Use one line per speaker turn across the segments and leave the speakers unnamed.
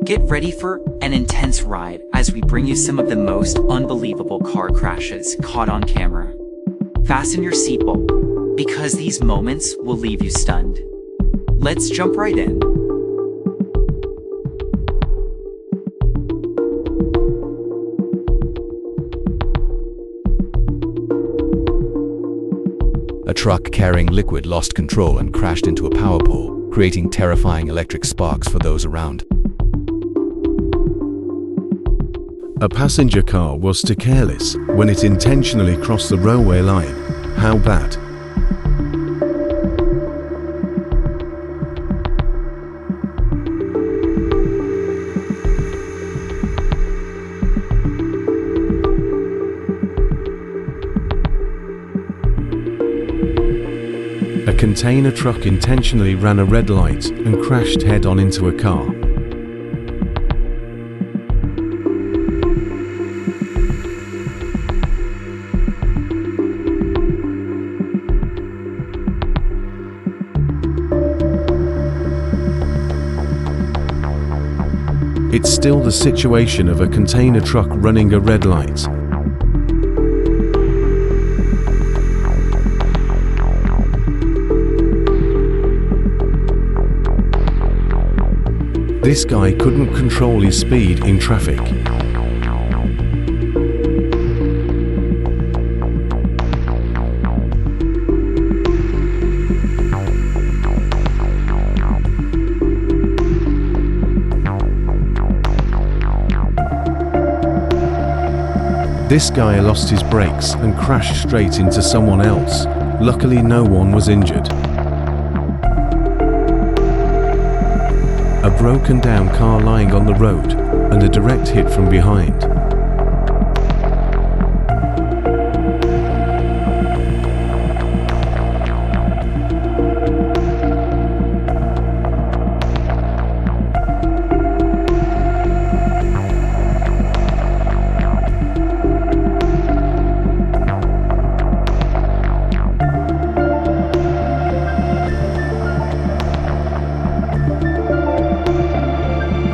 Get ready for an intense ride as we bring you some of the most unbelievable car crashes caught on camera. Fasten your seatbelt, because these moments will leave you stunned. Let's jump right in.
A truck carrying liquid lost control and crashed into a power pole, creating terrifying electric sparks for those around.
A passenger car was too careless when it intentionally crossed the railway line. How bad? A container truck intentionally ran a red light and crashed head-on into a car. It's still the situation of a container truck running a red light. This guy couldn't control his speed in traffic. This guy lost his brakes and crashed straight into someone else. Luckily, no one was injured. A broken down car lying on the road and a direct hit from behind.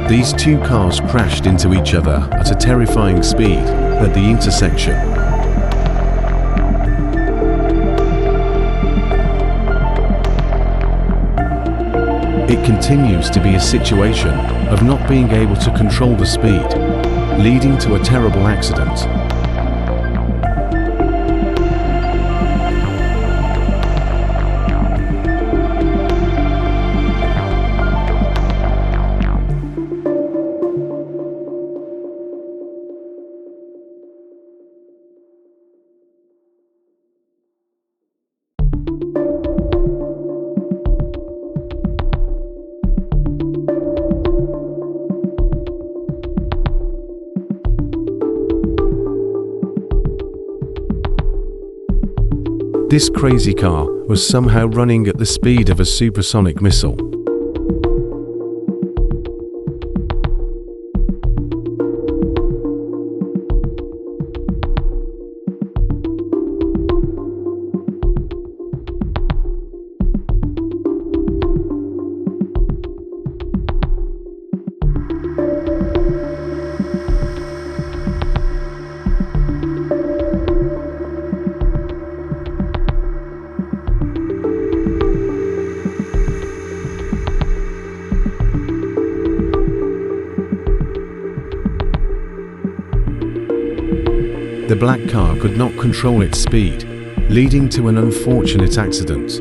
These two cars crashed into each other at a terrifying speed at the intersection. It continues to be a situation of not being able to control the speed, leading to a terrible accident. This crazy car was somehow running at the speed of a supersonic missile. The black car could not control its speed, leading to an unfortunate accident.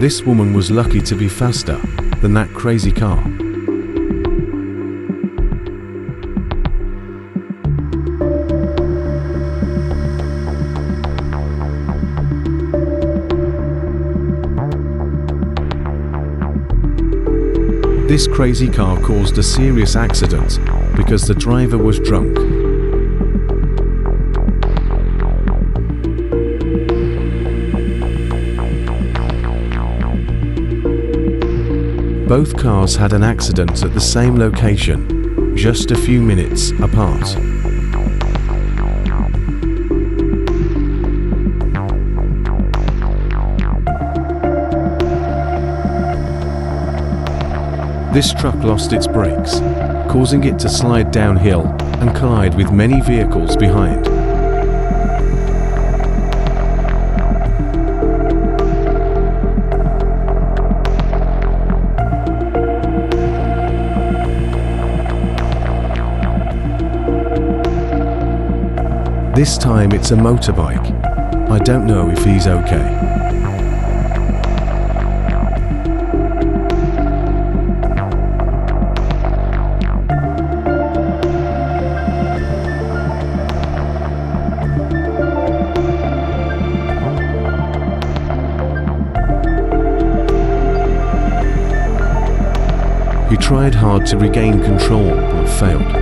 This woman was lucky to be faster than that crazy car. This crazy car caused a serious accident because the driver was drunk. Both cars had an accident at the same location, just a few minutes apart. This truck lost its brakes, causing it to slide downhill and collide with many vehicles behind. This time it's a motorbike. I don't know if he's okay. He tried hard to regain control but failed.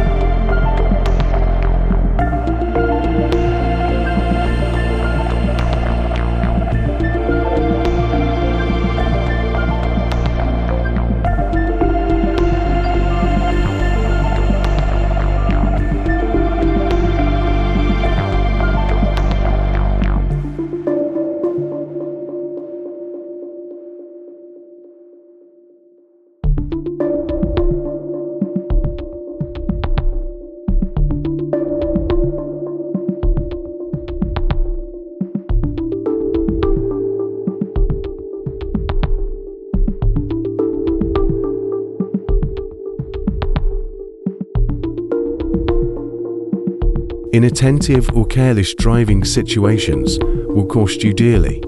Inattentive or careless driving situations will cost you dearly.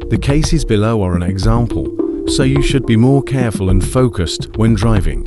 The cases below are an example, so you should be more careful and focused when driving.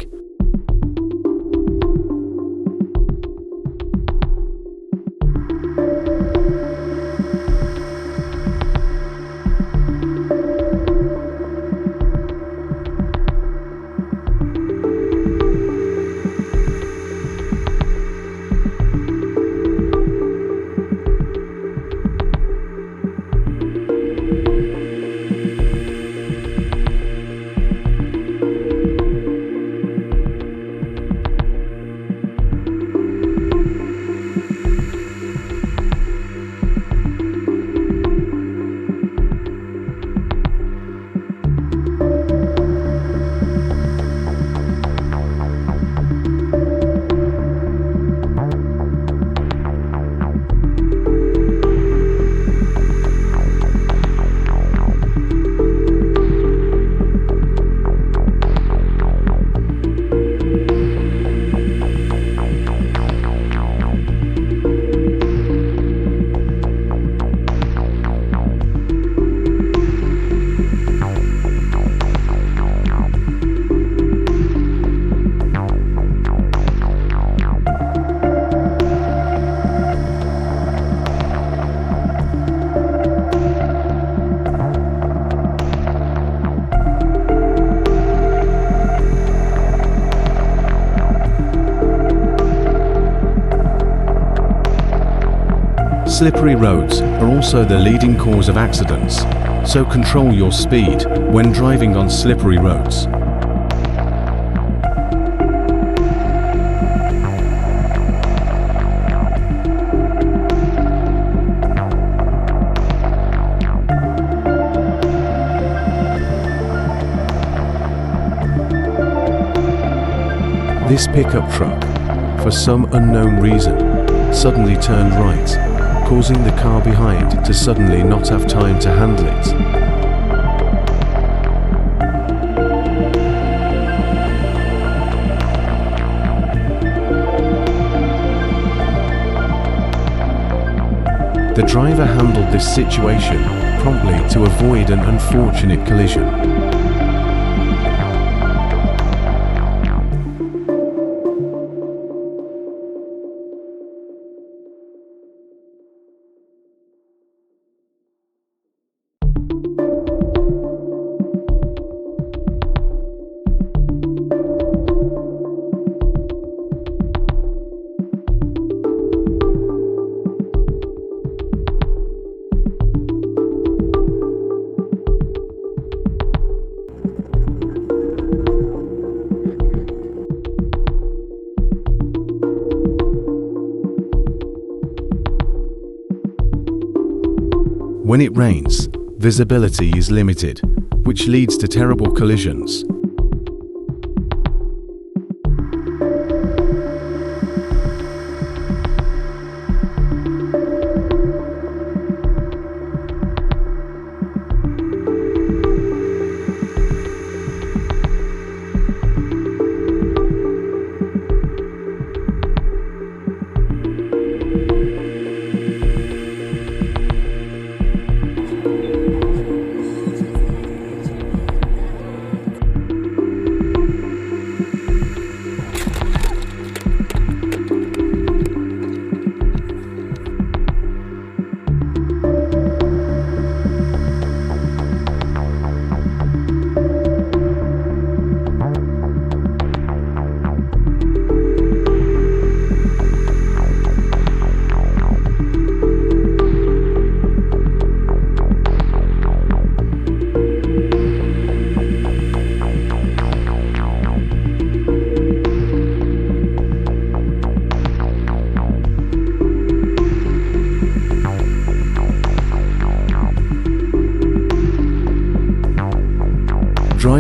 Slippery roads are also the leading cause of accidents, so control your speed when driving on slippery roads. This pickup truck, for some unknown reason, suddenly turned right, causing the car behind to suddenly not have time to handle it. The driver handled this situation promptly to avoid an unfortunate collision. When it rains, visibility is limited, which leads to terrible collisions.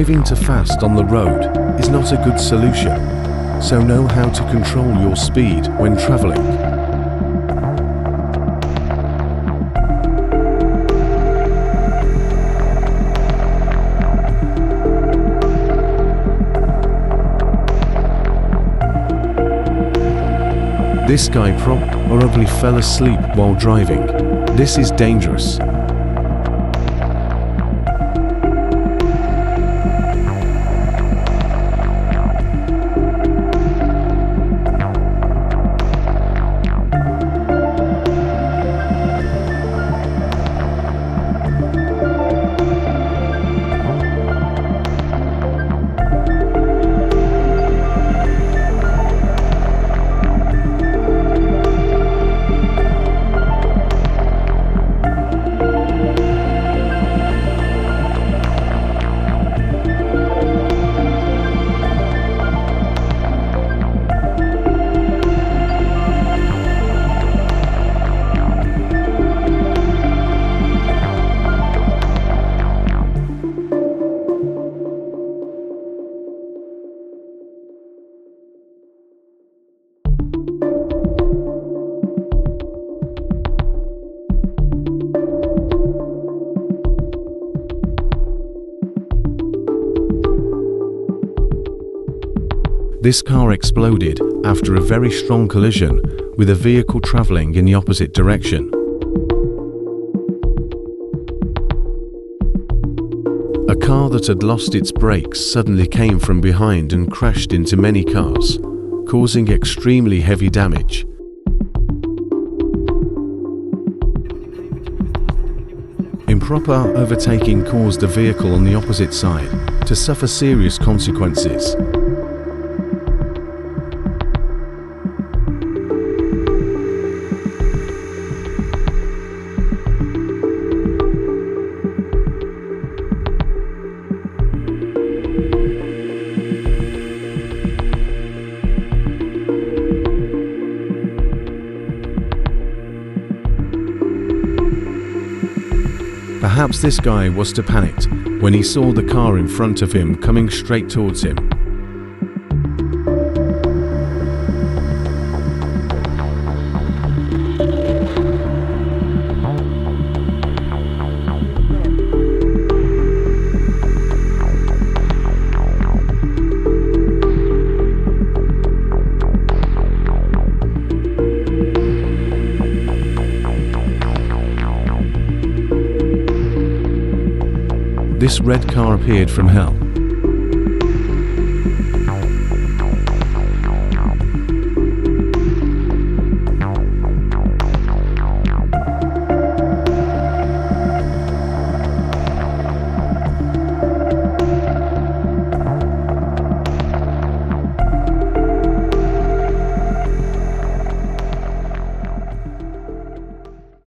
Driving too fast on the road is not a good solution, so know how to control your speed when traveling. This guy probably fell asleep while driving. This is dangerous. This car exploded after a very strong collision with a vehicle traveling in the opposite direction. A car that had lost its brakes suddenly came from behind and crashed into many cars, causing extremely heavy damage. Improper overtaking caused the vehicle on the opposite side to suffer serious consequences. Perhaps this guy was too panicked when he saw the car in front of him coming straight towards him. This red car appeared from hell